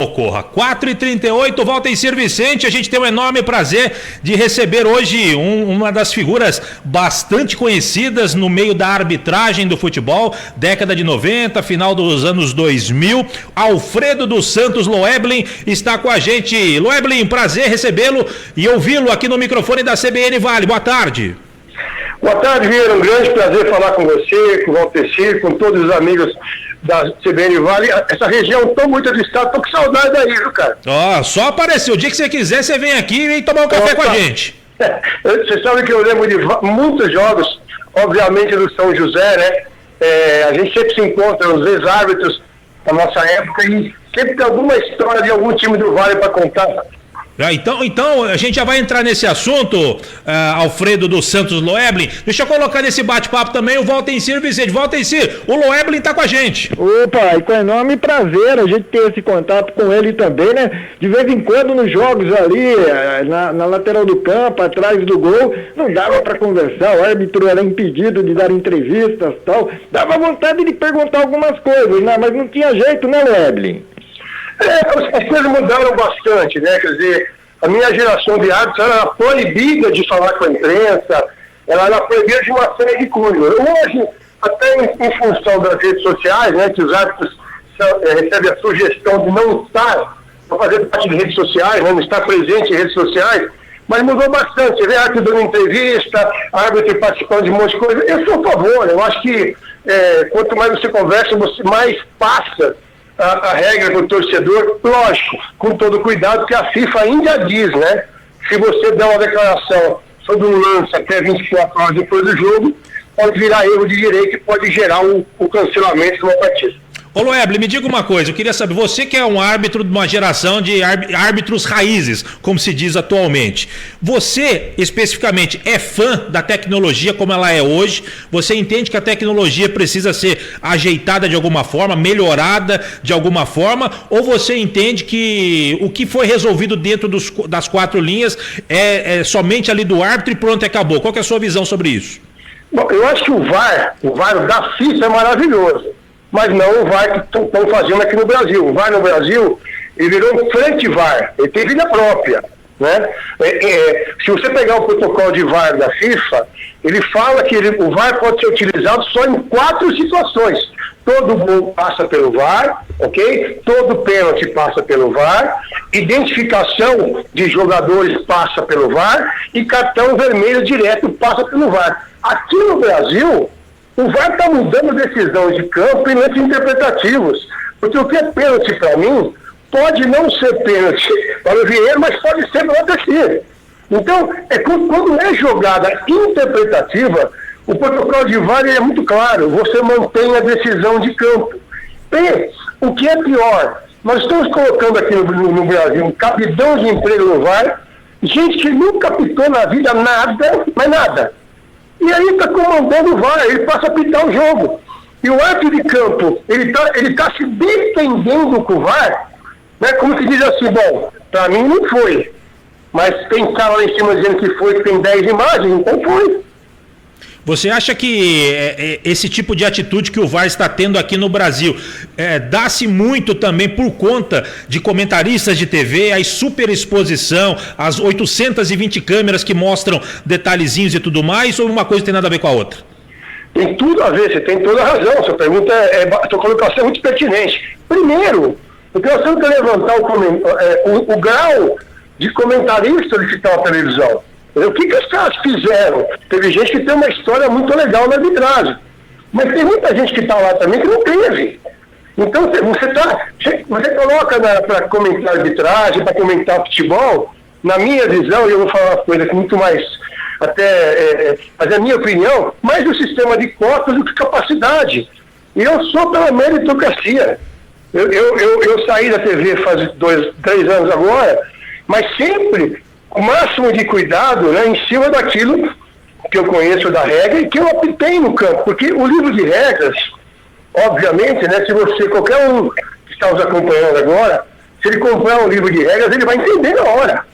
Ocorra. 4h38, Waltencir Vicente, a gente tem um enorme prazer de receber hoje uma das figuras bastante conhecidas no meio da arbitragem do futebol, década de 90, final dos anos 2000, Alfredo dos Santos Loeblin está com a gente. Loeblin, prazer recebê-lo e ouvi-lo aqui no microfone da CBN Vale. Boa tarde. Boa tarde, Vieira. Um grande prazer falar com você, com o Waltencir, com todos os amigos da CBN Vale. Essa região tão muito distante, tô com saudade daí, viu, cara? Só apareceu. O dia que você quiser, você vem aqui e tomar um café com a gente. Você sabe que eu lembro de muitos jogos, obviamente do São José, né? A gente sempre se encontra, os ex-árbitros da nossa época, e sempre tem alguma história de algum time do Vale para contar. Então a gente já vai entrar nesse assunto, Alfredo dos Santos Loeblin. Deixa eu colocar nesse bate-papo também o Waltencir Vicente. Waltencir, o Loeblin está com a gente. Opa, e com enorme prazer a gente ter esse contato com ele também, né? De vez em quando nos jogos ali, na lateral do campo, atrás do gol, não dava para conversar, o árbitro era impedido de dar entrevistas e tal. Dava vontade de perguntar algumas coisas, né? Mas não tinha jeito, né, Loeblin? As coisas mudaram bastante, né? Quer dizer, a minha geração de árbitros era proibida de falar com a imprensa, ela era proibida de uma série de coisas. Hoje, até em função das redes sociais, né, que os árbitros recebem a sugestão de não estar, para fazer parte de redes sociais, né, não estar presente em redes sociais, mas mudou bastante. Você vê árbitro dando entrevista, árbitro participando de um monte de coisa. Eu sou a favor, eu acho que quanto mais você conversa, você mais passa a regra para o torcedor, lógico, com todo cuidado, porque a FIFA ainda diz, né? Se você der uma declaração sobre um lance até 24 horas depois do jogo, pode virar erro de direito e pode gerar o cancelamento de uma partida. Ô Loeblin, me diga uma coisa, eu queria saber, você que é um árbitro de uma geração de árbitros raízes, como se diz atualmente, você especificamente é fã da tecnologia como ela é hoje? Você entende que a tecnologia precisa ser ajeitada de alguma forma, melhorada de alguma forma, ou você entende que o que foi resolvido dentro das quatro linhas é somente ali do árbitro e pronto, acabou? Qual que é a sua visão sobre isso? Bom, eu acho que o VAR da FIFA é maravilhoso, mas não o VAR que estão fazendo aqui no Brasil. O VAR no Brasil, ele virou um frente VAR, ele tem vida própria, né? Se você pegar o protocolo de VAR da FIFA, ele fala que o VAR pode ser utilizado só em 4 situações. Todo gol passa pelo VAR, ok? Todo pênalti passa pelo VAR, identificação de jogadores passa pelo VAR e cartão vermelho direto passa pelo VAR. Aqui no Brasil, o VAR está mudando decisões de campo e lances interpretativos. Porque o que é pênalti para mim pode não ser pênalti para o Vieira, mas pode ser para o Waltencir. Então, quando é jogada interpretativa, o protocolo de VAR é muito claro. Você mantém a decisão de campo. E o que é pior, nós estamos colocando aqui no Brasil um cabidão de emprego no VAR, gente que nunca apitou na vida nada, mas nada. E aí está comandando o VAR, ele passa a apitar o jogo. E o árbitro de campo, ele tá se defendendo com o VAR, né? Como que diz assim, bom, para mim não foi. Mas tem cara lá em cima dizendo que foi, que tem 10 imagens, então foi. Você acha que esse tipo de atitude que o VAR está tendo aqui no Brasil dá-se muito também por conta de comentaristas de TV, a superexposição, as 820 câmeras que mostram detalhezinhos e tudo mais, ou uma coisa tem nada a ver com a outra? Tem tudo a ver, você tem toda a razão. Sua pergunta sua colocação é muito pertinente. Primeiro, porque nós temos que levantar o grau de comentarista que está na televisão. O que os caras fizeram? Teve gente que tem uma história muito legal na arbitragem, mas tem muita gente que está lá também que não teve. Então você coloca para comentar arbitragem, para comentar futebol, na minha visão, e eu vou falar uma coisa muito mais, mas é a minminha opinião, mais o sistema de cotas do que capacidade. E eu sou pela meritocracia. Eu saí da TV faz 3 anos agora, mas sempre o máximo de cuidado, né, em cima daquilo que eu conheço da regra e que eu apitei no campo, porque o livro de regras, obviamente, né, se qualquer um que está nos acompanhando agora, se ele comprar um livro de regras, ele vai entender na hora.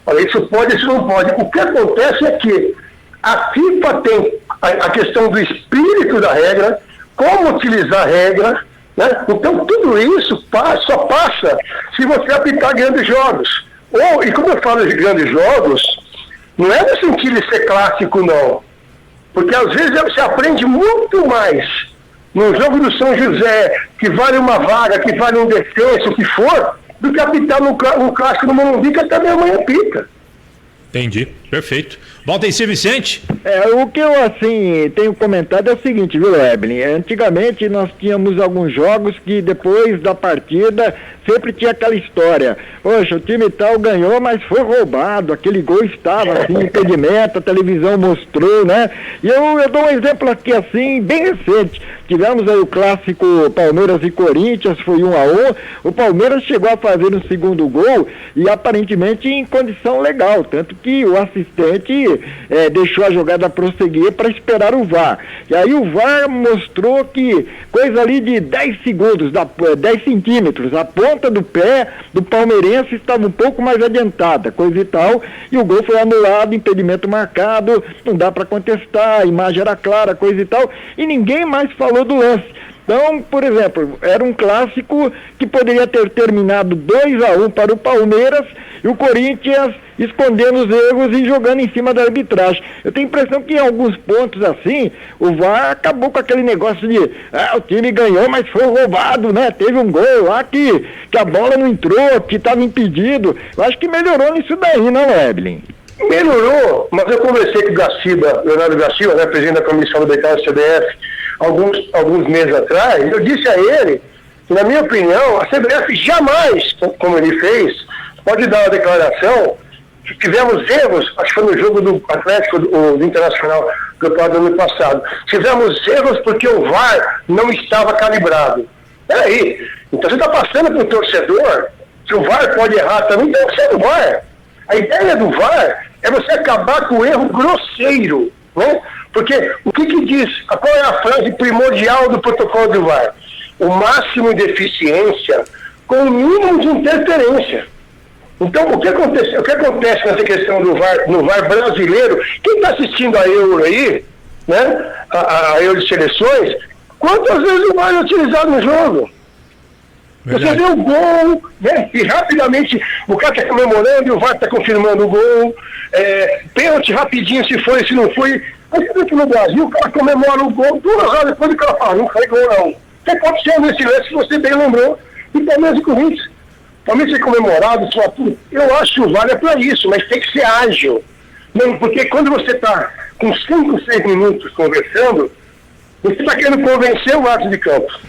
Olha, isso pode, isso não pode. O que acontece é que a FIFA tem a questão do espírito da regra, como utilizar a regra, Né? Então, tudo isso só passa se você apitar grandes jogos. E como eu falo de grandes jogos, não é no sentido de ser clássico, não. Porque às vezes você aprende muito mais no jogo do São José, que vale uma vaga, que vale um descenso, o que for, do que apitar no clássico do Morumbi, que até minha mãe apita. Entendi, perfeito. Valdencir Vicente? O que eu, assim, tenho comentado é o seguinte, viu, Evelyn? Antigamente nós tínhamos alguns jogos que depois da partida sempre tinha aquela história. Poxa, o time tal ganhou, mas foi roubado, aquele gol estava assim, impedimento, a televisão mostrou, né? E eu dou um exemplo aqui assim, bem recente. Tivemos aí o clássico Palmeiras e Corinthians, foi 1-1. O Palmeiras chegou a fazer um segundo gol e aparentemente em condição legal, tanto que o assistente deixou a jogada prosseguir para esperar o VAR. E aí o VAR mostrou que coisa ali de 10 segundos, 10 centímetros, a ponta do pé do palmeirense estava um pouco mais adiantada, coisa e tal, e o gol foi anulado, impedimento marcado, não dá para contestar, a imagem era clara, coisa e tal, e ninguém mais falou do lance. Então, por exemplo, era um clássico que poderia ter terminado 2-1 para o Palmeiras e o Corinthians escondendo os erros e jogando em cima da arbitragem. Eu tenho a impressão que em alguns pontos assim, o VAR acabou com aquele negócio de o time ganhou, mas foi roubado, né? Teve um gol lá que a bola não entrou, que estava impedido. Eu acho que melhorou nisso daí, não, Evelyn? Melhorou, mas eu conversei com o Gaciba, Leonardo Gaciba, né, presidente da comissão do BK CBF, alguns meses atrás. Eu disse a ele que, na minha opinião, a CBF jamais, como ele fez, pode dar uma declaração que tivemos erros, acho que foi no jogo do Atlético, do Internacional, do ano passado. Tivemos erros porque o VAR não estava calibrado. Peraí, então você está passando para o torcedor que o VAR pode errar também, tem que ser o VAR. A ideia do VAR é você acabar com o erro grosseiro, né? Porque o que diz, qual é a frase primordial do protocolo do VAR? O máximo de eficiência com o mínimo de interferência. Então, o que acontece nessa questão do VAR, no VAR brasileiro? Quem está assistindo a Euro aí, né? A Euro de seleções, quantas vezes o VAR é utilizado no jogo? Verdade. Você vê o gol, né? E rapidamente o cara está comemorando e o VAR está confirmando o gol. Pênalti rapidinho, se foi, se não foi. Mas você vê que no Brasil o cara comemora o gol, 2 horas depois o cara fala, não foi gol não. O que aconteceu nesse lance que você bem lembrou? E Palmeiras e Corinthians. Palmeiras ser comemorado, tudo. Eu acho que o VAR é para isso, mas tem que ser ágil. Não, porque quando você está com 5, 6 minutos conversando, você está querendo convencer o árbitro de campo.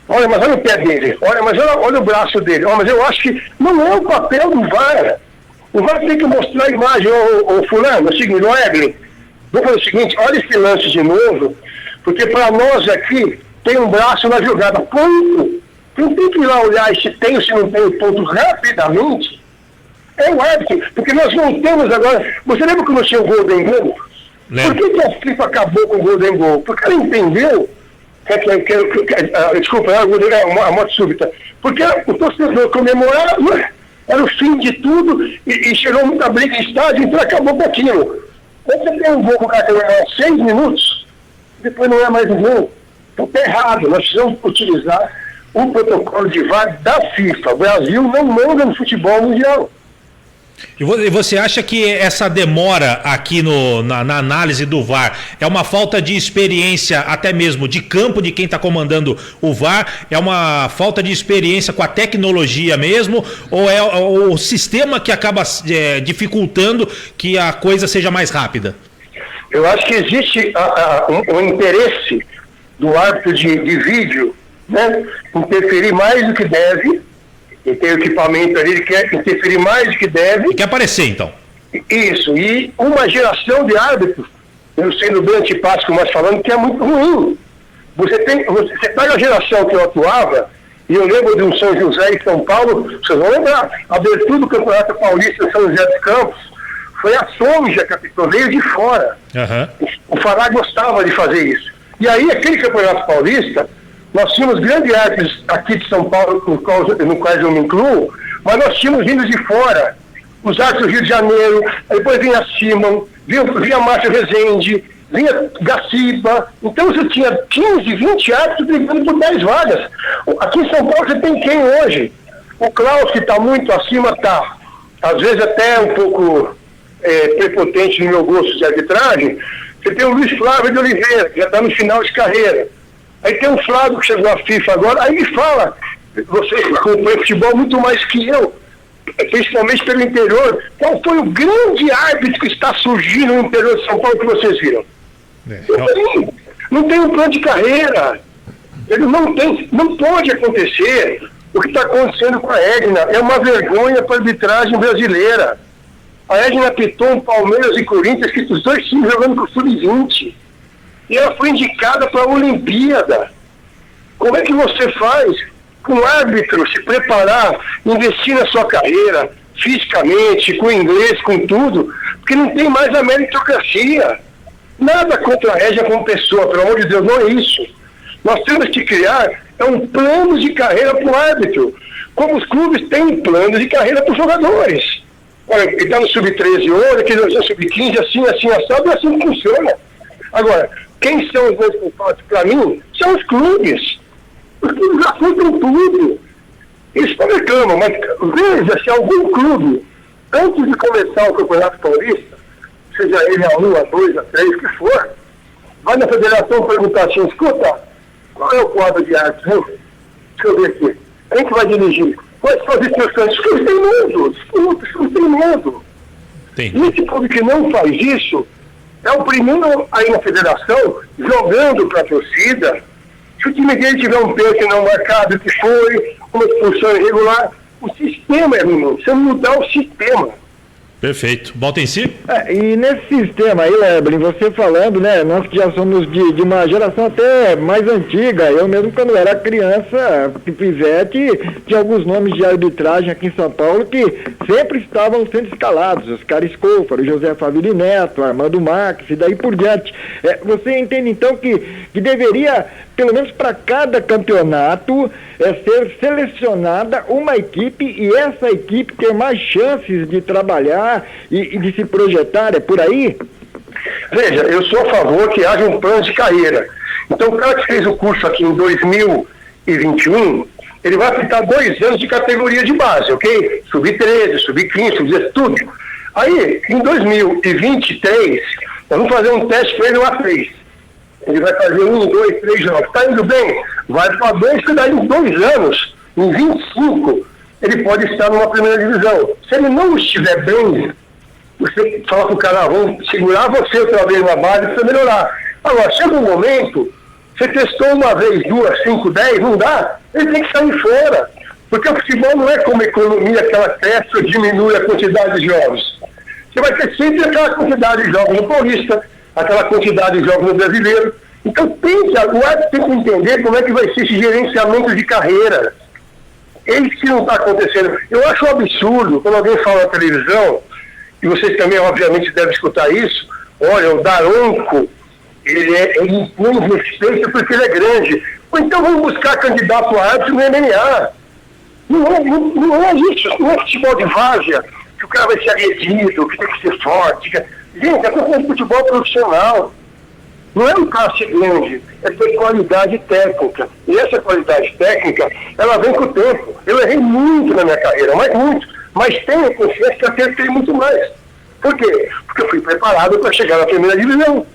Olha, mas olha o pé dele, olha o braço dele. Mas eu acho que não é o papel do VAR. O VAR tem que mostrar a imagem. Ô fulano, é o seguinte, Evelyn, vou fazer o seguinte, olha esse lance de novo, porque para nós aqui tem um braço na jogada. Ponto. Quem tem que ir lá olhar se tem ou se não tem o ponto rapidamente é o árbitro, porque nós não temos agora. Você lembra quando tinha o Golden Goal? Por que a FIFA acabou com o Golden Goal? Porque ela entendeu desculpa, a morte súbita. Porque o torcedor comemorava, era o fim de tudo e chegou muita briga em estádio, então acabou com aquilo. Quando você tem um gol com o cara que 6 minutos, depois não é mais um gol. Então está errado, nós precisamos utilizar o protocolo de VAR da FIFA. O Brasil não manda no futebol mundial. E você acha que essa demora aqui na análise do VAR é uma falta de experiência até mesmo de campo de quem está comandando o VAR? É uma falta de experiência com a tecnologia mesmo? Ou é o sistema que acaba dificultando que a coisa seja mais rápida? Eu acho que existe um interesse do árbitro de vídeo, né, interferir mais do que deve. Ele tem o equipamento ali, ele quer interferir mais do que deve. E quer aparecer, então. Isso, e uma geração de árbitros, eu sendo bem antipático, mas falando que é muito ruim. Você pega a geração que eu atuava, e eu lembro de um São José e São Paulo, vocês vão lembrar, a abertura do Campeonato Paulista em São José dos Campos, foi a Sonja que apitou, veio de fora. Uhum. O Fará gostava de fazer isso. E aí, aquele Campeonato Paulista, nós tínhamos grandes árbitros aqui de São Paulo, no qual eu me incluo, mas nós tínhamos vindo de fora. Os árbitros do Rio de Janeiro, depois vinha Simon, vinha Márcio Rezende, vinha Gaciba. Então você tinha 15, 20 árbitros brigando por 10 vagas. Aqui em São Paulo você tem quem hoje? O Klaus, que está muito acima, está às vezes até um pouco prepotente no meu gosto de arbitragem. Você tem o Luiz Flávio de Oliveira, que já está no final de carreira. Aí tem o Flávio, que chegou à FIFA agora. Aí me fala, você acompanha futebol muito mais que eu, principalmente pelo interior, qual foi o grande árbitro que está surgindo no interior de São Paulo que vocês viram? Não tem um plano de carreira. Ele não pode acontecer o que está acontecendo com a Edna. É uma vergonha para a arbitragem brasileira. A Edna apitou Palmeiras e Corinthians, que os dois times jogando com o Sub-20. E ela foi indicada para a Olimpíada. Como é que você faz com o árbitro se preparar, investir na sua carreira, fisicamente, com inglês, com tudo, porque não tem mais a meritocracia. Nada contra a Edna como pessoa, pelo amor de Deus, não é isso. Nós temos que criar um plano de carreira para o árbitro, como os clubes têm plano de carreira para os jogadores. Olha, ele está no Sub-13 hoje, aquele no Sub-15, assim, assado, é assim que funciona. Agora, quem são os dois culpados para mim? São os clubes. Os clubes já contam tudo. Eles não reclamam, mas veja se algum clube, antes de começar o Campeonato Paulista, seja ele A1, A2, A3, o que for, vai na federação perguntar assim, escuta, qual é o quadro de arte? Deixa eu ver aqui. Quem que vai dirigir? Quais são as instruções? Os clubes têm medo. Os clubes têm medo. E esse clube que não faz isso é o primeiro aí na federação jogando para a torcida. Se o time dele tiver um pênalti não marcado, que foi, uma expulsão irregular, o sistema é ruim. Você mudar o sistema. Perfeito. Baltenci? E nesse sistema aí, Leblin, você falando, né, nós que já somos de uma geração até mais antiga, eu mesmo quando era criança, pivete, tinha alguns nomes de arbitragem aqui em São Paulo que sempre estavam sendo escalados, Oscar Escôfaro, José Faville Neto, Armando Marques e daí por diante. Você entende então que deveria, pelo menos para cada campeonato, ser selecionada uma equipe e essa equipe ter mais chances de trabalhar e de se projetar, é por aí? Veja, eu sou a favor que haja um plano de carreira. Então o cara que fez o curso aqui em 2021, ele vai aplicar 2 anos de categoria de base, ok? Sub-13, Sub-15, Sub-16, tudo. Aí, em 2023, nós vamos fazer um teste para ele no A3. Ele vai fazer 1, 2, 3 jogos. Está indo bem? Vai para 2, que daí em 2 anos, em 25, ele pode estar numa primeira divisão. Se ele não estiver bem, você fala para o cara, vamos segurar você outra vez na base para melhorar. Agora, chega um momento, você testou uma vez, 2, 5, 10, não dá, ele tem que sair fora. Porque o futebol não é como economia que ela cresce ou diminui a quantidade de jogos. Você vai ter sempre aquela quantidade de jogos no Paulista, aquela quantidade de jogos no Brasileiro. Então o árbitro tem que entender como é que vai ser esse gerenciamento de carreira. Isso que não está acontecendo. Eu acho um absurdo quando alguém fala na televisão, e vocês também obviamente devem escutar isso, olha, o Daronco, ele impõe respeito porque ele é grande. Ou então vamos buscar candidato a árbitro no MMA. Não é isso, não é futebol de várzea, que o cara vai ser agredido, que tem que ser forte. Gente, é questão de futebol profissional. Não é um classe grande, é ter qualidade técnica. E essa qualidade técnica, ela vem com o tempo. Eu errei muito na minha carreira, mas muito. Mas tenho confiança que acertei muito mais. Por quê? Porque eu fui preparado para chegar na primeira divisão.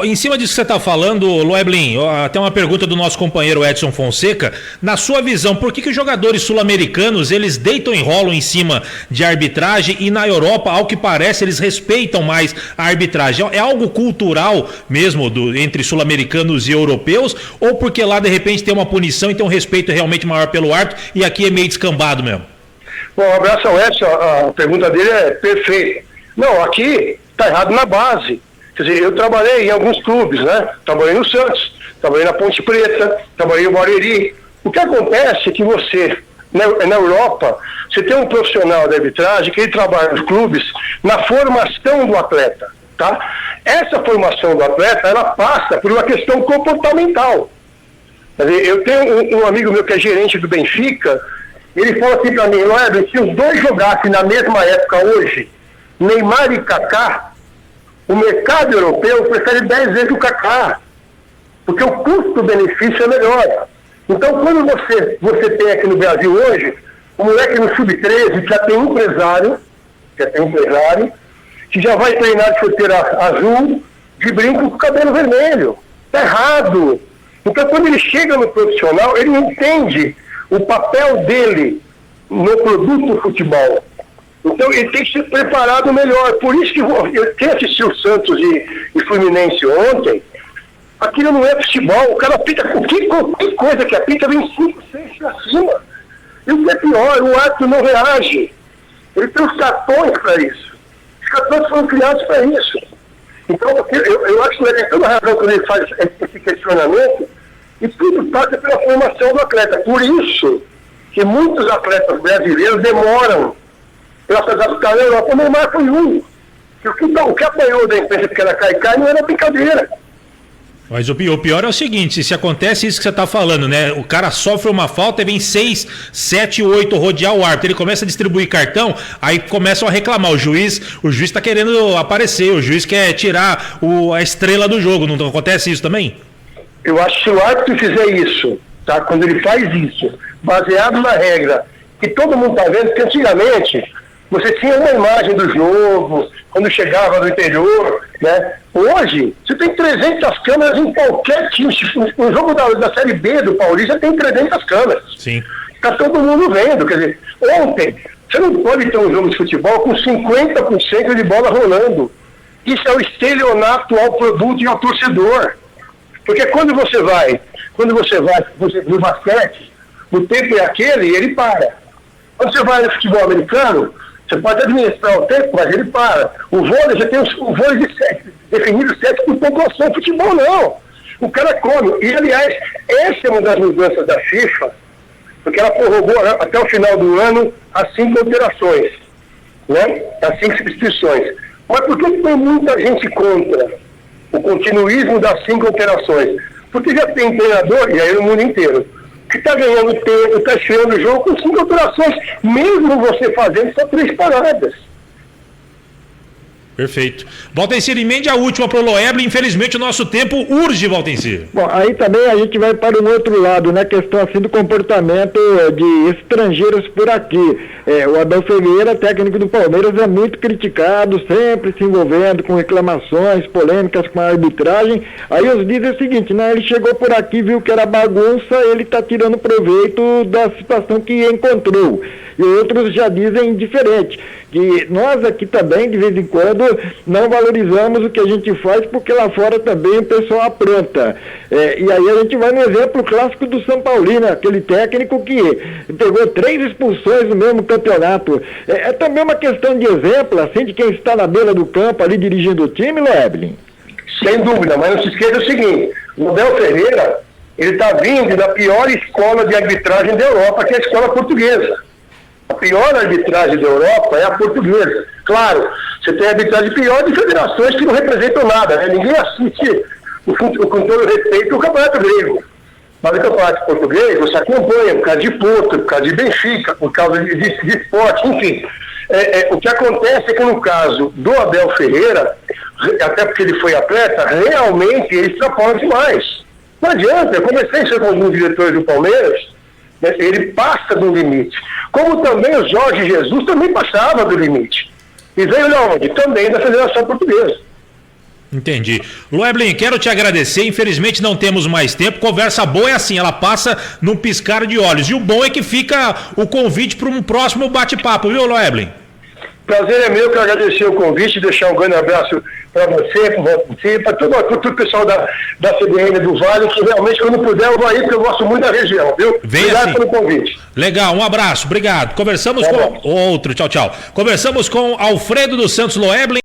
Em cima disso que você está falando, Loeblin, até uma pergunta do nosso companheiro Edson Fonseca. Na sua visão, por que os jogadores sul-americanos eles deitam e rolam em cima de arbitragem e na Europa, ao que parece, eles respeitam mais a arbitragem? É algo cultural mesmo entre sul-americanos e europeus? Ou porque lá de repente tem uma punição e tem um respeito realmente maior pelo árbitro e aqui é meio descambado mesmo? Bom, um abraço ao Edson, a pergunta dele é perfeita. Não, aqui está errado na base. Quer dizer, eu trabalhei em alguns clubes, né? Trabalhei no Santos, trabalhei na Ponte Preta, trabalhei no Barueri. O que acontece é que você, na Europa, você tem um profissional da arbitragem que ele trabalha nos clubes na formação do atleta, tá? Essa formação do atleta, ela passa por uma questão comportamental. Quer dizer, eu tenho um amigo meu que é gerente do Benfica, ele fala assim para mim, Loeblin, se os dois jogassem na mesma época hoje, Neymar e Kaká, O mercado europeu prefere 10 vezes o Kaká, porque o custo-benefício é melhor. Então, quando você tem aqui no Brasil hoje, o moleque no sub-13 já tem um empresário, que já vai treinar de chuteira azul, de brinco com cabelo vermelho. Está errado. Então, quando ele chega no profissional, ele entende o papel dele no produto do futebol. Então, ele tem que ser preparado melhor. Por isso que quem assistiu o Santos e Fluminense ontem, aquilo não é futebol. O cara apita, qualquer coisa que apita vem 5, 6 pra cima. E o que é pior, o árbitro não reage. Ele tem os cartões para isso. Os cartões foram criados para isso. Então, eu acho que ele tem toda a razão quando ele faz esse questionamento, e tudo passa pela formação do atleta. Por isso que muitos atletas brasileiros demoram para se adaptar na Europa. O Neymar foi um. O que apanhou da imprensa porque era cai não era brincadeira. Mas o pior é o seguinte, se acontece isso que você está falando, né? O cara sofre uma falta e vem 6, 7, 8 rodear o árbitro, ele começa a distribuir cartão, aí começam a reclamar, o juiz está querendo aparecer, o juiz quer tirar a estrela do jogo, não acontece isso também? Eu acho que se o árbitro fizer isso, tá? Quando ele faz isso, baseado na regra, que todo mundo está vendo, que antigamente você tinha uma imagem do jogo, quando chegava do interior, né? Hoje, você tem 300 câmeras em qualquer time. O jogo da Série B do Paulista tem 300 câmeras. Sim. Está todo mundo vendo. Quer dizer, ontem, você não pode ter um jogo de futebol com 50% de bola rolando. Isso é o estelionato ao produto e ao torcedor. Porque quando você vai no basquete, o tempo é aquele e ele para. Quando você vai no futebol americano, você pode administrar o tempo, mas ele para. O vôlei já tem o vôlei definido 7 por pontuação. Futebol não. O cara come. E, aliás, essa é uma das mudanças da FIFA, porque ela prorrogou até o final do ano as 5 alterações, né? As 5 substituições. Mas por que tem muita gente contra o continuismo das 5 alterações? Porque já tem treinador, e aí no mundo inteiro, que está ganhando tempo, está esfriando o jogo com 5 alterações, mesmo você fazendo só 3 paradas. Perfeito. Valtencir, emende a última para o Loeble, infelizmente o nosso tempo urge, Valtencir. Bom, aí também a gente vai para um outro lado, né, questão assim do comportamento de estrangeiros por aqui. O Abel Ferreira, técnico do Palmeiras, é muito criticado, sempre se envolvendo com reclamações, polêmicas com a arbitragem. Aí os dizem o seguinte, né, ele chegou por aqui, viu que era bagunça, ele está tirando proveito da situação que encontrou. E outros já dizem diferente, que nós aqui também, de vez em quando, não valorizamos o que a gente faz, porque lá fora também o pessoal apronta. E aí a gente vai no exemplo clássico do São Paulino, aquele técnico que pegou 3 expulsões no mesmo campeonato. É também uma questão de exemplo, assim, de quem está na beira do campo ali dirigindo o time, Loeblin? Sem dúvida, mas não se esqueça o seguinte, o Abel Ferreira, ele está vindo da pior escola de arbitragem da Europa, que é a escola portuguesa. A pior arbitragem da Europa é a portuguesa. Claro, você tem arbitragem pior de federações que não representam nada, né? Ninguém assiste, com todo respeito, o campeonato grego. Mas o campeonato português você acompanha por causa de Porto, por causa de Benfica, por causa de esporte, enfim. O que acontece é que no caso do Abel Ferreira, até porque ele foi atleta, realmente ele extrapola demais. Não adianta, eu comecei a ser com alguns diretores do Palmeiras, ele passa do limite. Como também o Jorge Jesus também passava do limite. E veio de onde? Também da Federação Portuguesa. Entendi. Loeblin, quero te agradecer, infelizmente não temos mais tempo, conversa boa é assim, ela passa num piscar de olhos, e o bom é que fica o convite para um próximo bate-papo, viu, Loeblin? Prazer é meu, quero agradecer o convite, deixar um grande abraço para você, para todo o pessoal da CBN do Vale, que realmente quando puder eu vou aí, porque eu gosto muito da região, viu? Obrigado assim. Pelo convite. Legal, um abraço, obrigado. Conversamos com outro, tchau. Conversamos com Alfredo dos Santos Loeblin.